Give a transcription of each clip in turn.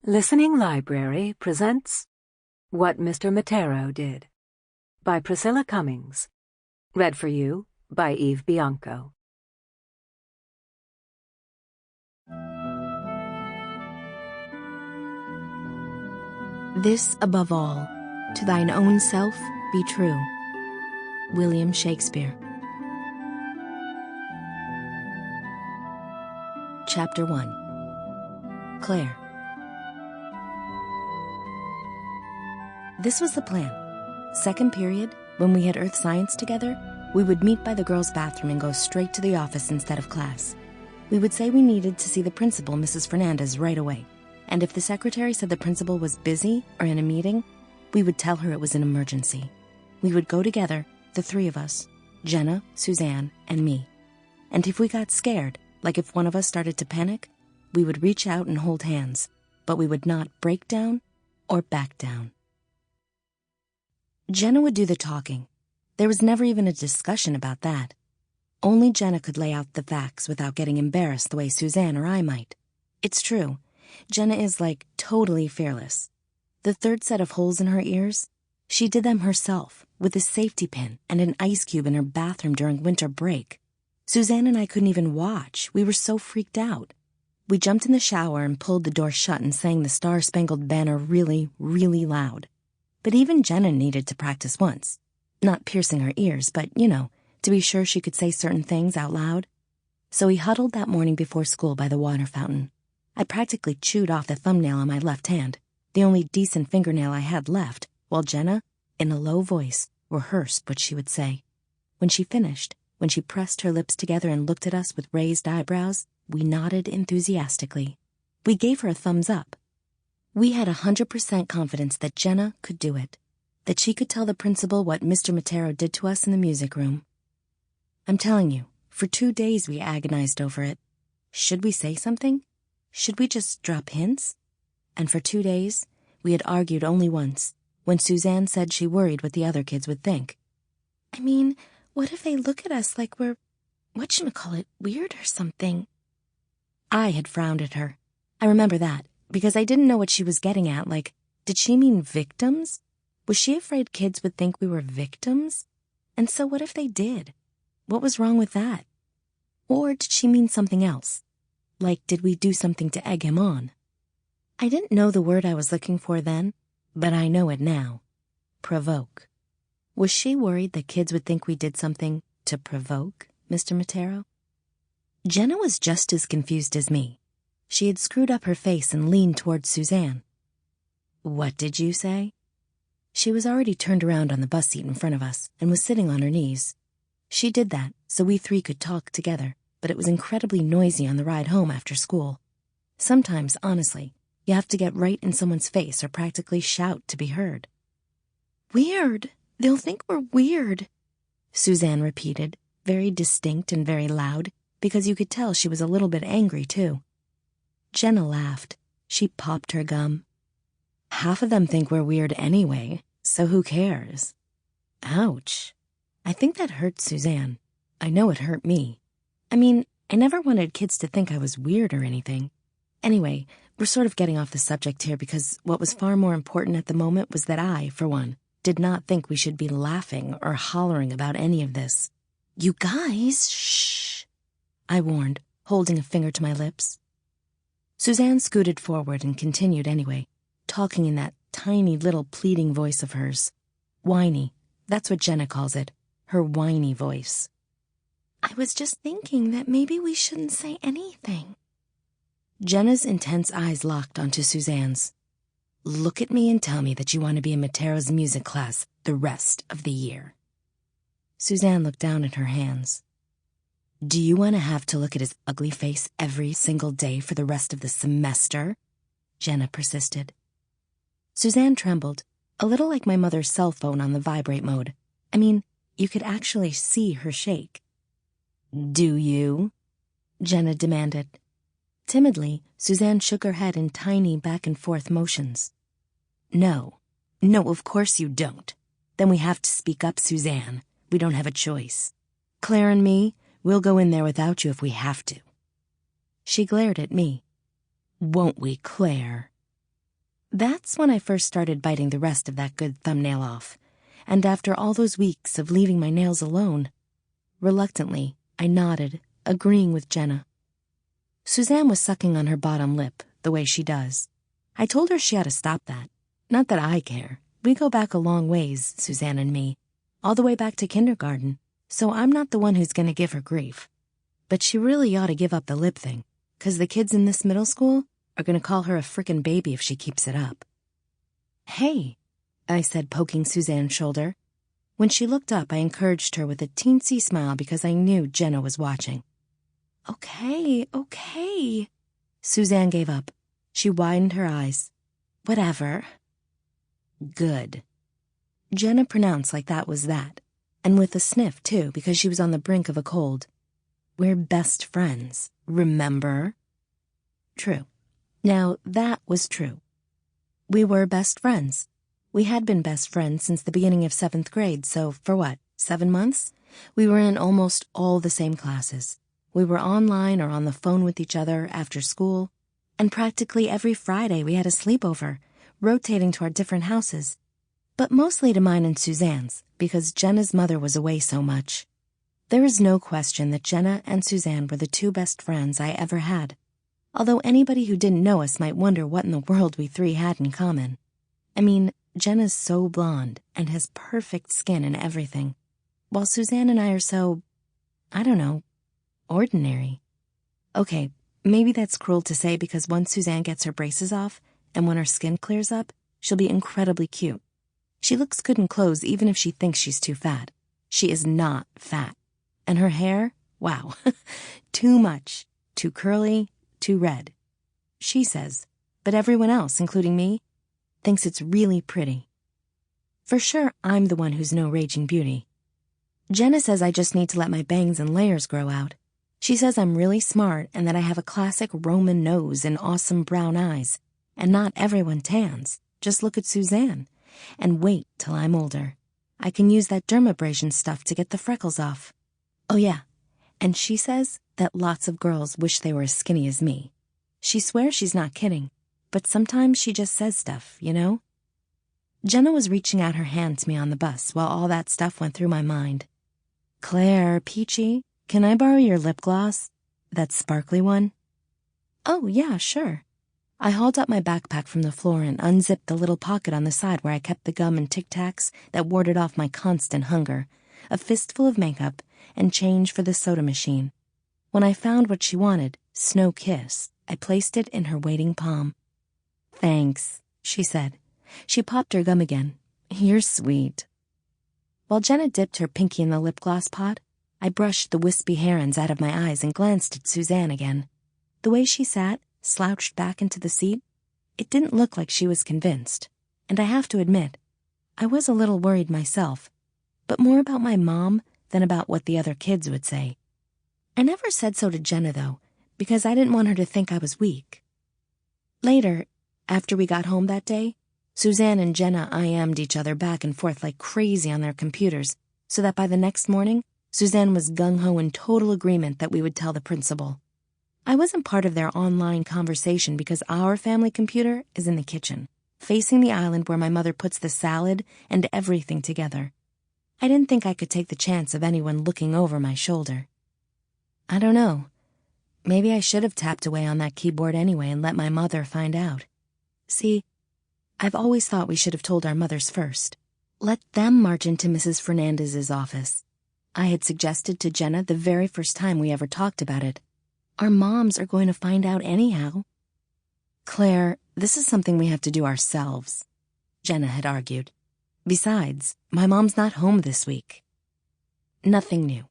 Listening Library presents What Mr. Mattero Did by Priscilla Cummings. Read for you by Bianco. This above all, to thine own self be true. William Shakespeare. Chapter 1. Claire. This was the plan. Second period, when we had earth science together, we would meet by the girls' bathroom and go straight to the office instead of class. We would say we needed to see the principal, Mrs. Fernandez, right away. And if the secretary said the principal was busy or in a meeting, we would tell her it was an emergency. We would go together, the three of us, Jenna, Suzanne, and me. And if we got scared, like if one of us started to panic, we would reach out and hold hands, but we would not break down or back down. Jenna would do the talking. There was never even a discussion about that. Only Jenna could lay out the facts without getting embarrassed the way Suzanne or I might. It's true. Jenna is, totally fearless. The third set of holes in her ears, she did them herself, with a safety pin and an ice cube in her bathroom during winter break. Suzanne and I couldn't even watch. We were so freaked out. We jumped in the shower and pulled the door shut and sang the Star-Spangled Banner really, really loud. But even Jenna needed to practice once. Not piercing her ears, but, to be sure she could say certain things out loud. So we huddled that morning before school by the water fountain. I practically chewed off the thumbnail on my left hand, the only decent fingernail I had left, while Jenna, in a low voice, rehearsed what she would say. When she finished, when she pressed her lips together and looked at us with raised eyebrows, we nodded enthusiastically. We gave her a thumbs up. We had 100% confidence that Jenna could do it, that she could tell the principal what Mr. Mattero did to us in the music room. I'm telling you, for 2 days we agonized over it. Should we say something? Should we just drop hints? And for 2 days, we had argued only once, when Suzanne said she worried what the other kids would think. I mean, what if they look at us like we're, weird or something? I had frowned at her. I remember that, because I didn't know what she was getting at, did she mean victims? Was she afraid kids would think we were victims? And so what if they did? What was wrong with that? Or did she mean something else? Did we do something to egg him on? I didn't know the word I was looking for then, but I know it now. Provoke. Was she worried that kids would think we did something to provoke Mr. Mattero? Jenna was just as confused as me. She had screwed up her face and leaned towards Suzanne. What did you say? She was already turned around on the bus seat in front of us and was sitting on her knees. She did that so we three could talk together, but it was incredibly noisy on the ride home after school. Sometimes, honestly, you have to get right in someone's face or practically shout to be heard. Weird. They'll think we're weird, Suzanne repeated, very distinct and very loud, because you could tell she was a little bit angry, too. Jenna laughed. She popped her gum. Half of them think we're weird anyway, so who cares? Ouch. I think that hurt Suzanne. I know it hurt me. I mean, I never wanted kids to think I was weird or anything. Anyway, we're sort of getting off the subject here because what was far more important at the moment was that I, for one, did not think we should be laughing or hollering about any of this. You guys, shh, I warned, holding a finger to my lips. Suzanne scooted forward and continued anyway, talking in that tiny little pleading voice of hers. Whiny, that's what Jenna calls it, her whiny voice. I was just thinking that maybe we shouldn't say anything. Jenna's intense eyes locked onto Suzanne's. Look at me and tell me that you want to be in Mattero's music class the rest of the year. Suzanne looked down at her hands. Do you want to have to look at his ugly face every single day for the rest of the semester? Jenna persisted. Suzanne trembled, a little like my mother's cell phone on the vibrate mode. I mean, you could actually see her shake. Do you? Jenna demanded. Timidly, Suzanne shook her head in tiny back-and-forth motions. No, of course you don't. Then we have to speak up, Suzanne. We don't have a choice. Claire and me, we'll go in there without you if we have to. She glared at me. Won't we, Claire? That's when I first started biting the rest of that good thumbnail off. And after all those weeks of leaving my nails alone, reluctantly, I nodded, agreeing with Jenna. Suzanne was sucking on her bottom lip, the way she does. I told her she had to stop that. Not that I care. We go back a long ways, Suzanne and me, all the way back to kindergarten, so I'm not the one who's going to give her grief. But she really ought to give up the lip thing, 'cause the kids in this middle school are going to call her a frickin' baby if she keeps it up. Hey, I said, poking Suzanne's shoulder. When she looked up, I encouraged her with a teensy smile because I knew Jenna was watching. Okay. Suzanne gave up. She widened her eyes. Whatever. Good. Jenna pronounced like that was that, and with a sniff, too, because she was on the brink of a cold. We're best friends, remember? True. Now, that was true. We were best friends. We had been best friends since the beginning of 7th grade, so for what, 7 months? We were in almost all the same classes. We were online or on the phone with each other after school, and practically every Friday we had a sleepover, rotating to our different houses, but mostly to mine and Suzanne's, because Jenna's mother was away so much. There is no question that Jenna and Suzanne were the two best friends I ever had, although anybody who didn't know us might wonder what in the world we three had in common. I mean, Jenna's so blonde and has perfect skin and everything, while Suzanne and I are so, I don't know, ordinary. Okay, maybe that's cruel to say because once Suzanne gets her braces off and when her skin clears up, she'll be incredibly cute. She looks good in clothes even if she thinks she's too fat. She is not fat. And her hair, wow, too much, too curly, too red. She says, but everyone else, including me, thinks it's really pretty. For sure, I'm the one who's no raging beauty. Jenna says I just need to let my bangs and layers grow out. She says I'm really smart and that I have a classic Roman nose and awesome brown eyes, and not everyone tans. Just look at Suzanne. And wait till I'm older. I can use that dermabrasion stuff to get the freckles off. Oh yeah, and she says that lots of girls wish they were as skinny as me. She swears she's not kidding, but sometimes she just says stuff, you know? Jenna was reaching out her hand to me on the bus while all that stuff went through my mind. Claire, Peachy, can I borrow your lip gloss? That sparkly one? Oh, yeah, sure. I hauled up my backpack from the floor and unzipped the little pocket on the side where I kept the gum and Tic Tacs that warded off my constant hunger, a fistful of makeup, and change for the soda machine. When I found what she wanted, Snow Kiss, I placed it in her waiting palm. Thanks, she said. She popped her gum again. You're sweet. While Jenna dipped her pinky in the lip gloss pot, I brushed the wispy hair ends out of my eyes and glanced at Suzanne again. The way she sat, slouched back into the seat, it didn't look like she was convinced. And I have to admit, I was a little worried myself, but more about my mom than about what the other kids would say. I never said so to Jenna, though, because I didn't want her to think I was weak. Later, after we got home that day, Suzanne and Jenna IM'd each other back and forth like crazy on their computers, so that by the next morning, Suzanne was gung-ho in total agreement that we would tell the principal. I wasn't part of their online conversation because our family computer is in the kitchen, facing the island where my mother puts the salad and everything together. I didn't think I could take the chance of anyone looking over my shoulder. I don't know. Maybe I should have tapped away on that keyboard anyway and let my mother find out. See, I've always thought we should have told our mothers first. Let them march into Mrs. Fernandez's office. I had suggested to Jenna the very first time we ever talked about it. Our moms are going to find out anyhow. Claire, this is something we have to do ourselves, Jenna had argued. Besides, my mom's not home this week. Nothing new.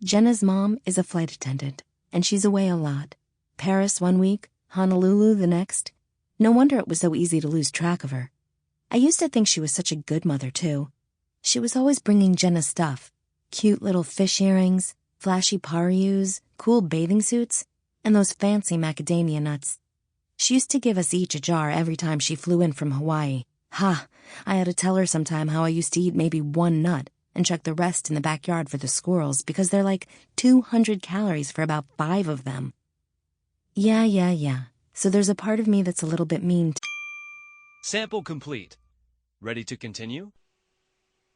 Jenna's mom is a flight attendant, and she's away a lot. Paris one week, Honolulu the next. No wonder it was so easy to lose track of her. I used to think she was such a good mother, too. She was always bringing Jenna stuff. Cute little fish earrings, flashy parius, cool bathing suits, and those fancy macadamia nuts. She used to give us each a jar every time she flew in from Hawaii. Ha! I had to tell her sometime how I used to eat maybe one nut and chuck the rest in the backyard for the squirrels because they're like 200 calories for about 5 of them. Yeah. So there's a part of me that's a little bit mean Sample complete. Ready to continue?